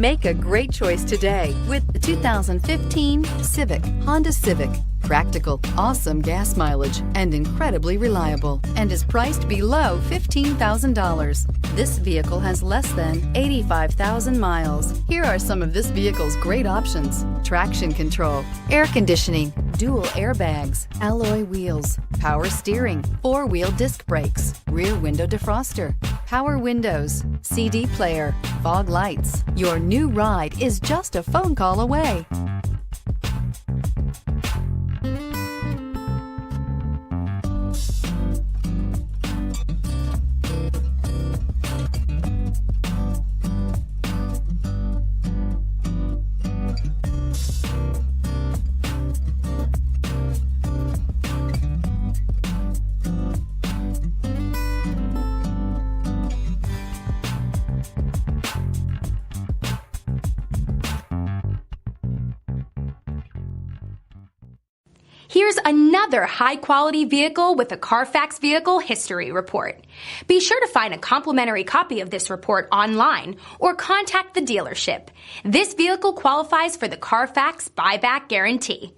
Make a great choice today with the 2015 Civic, Honda Civic. Practical, awesome gas mileage, and incredibly reliable, and is priced below $15,000. This vehicle has less than 85,000 miles. Here are some of this vehicle's great options: traction control, air conditioning, dual airbags, alloy wheels, power steering, four-wheel disc brakes, rear window defroster, power windows, CD player, fog lights. Your new ride is just a phone call away. Here's another high-quality vehicle with a Carfax Vehicle History Report. Be sure to find a complimentary copy of this report online or contact the dealership. This vehicle qualifies for the Carfax Buyback Guarantee.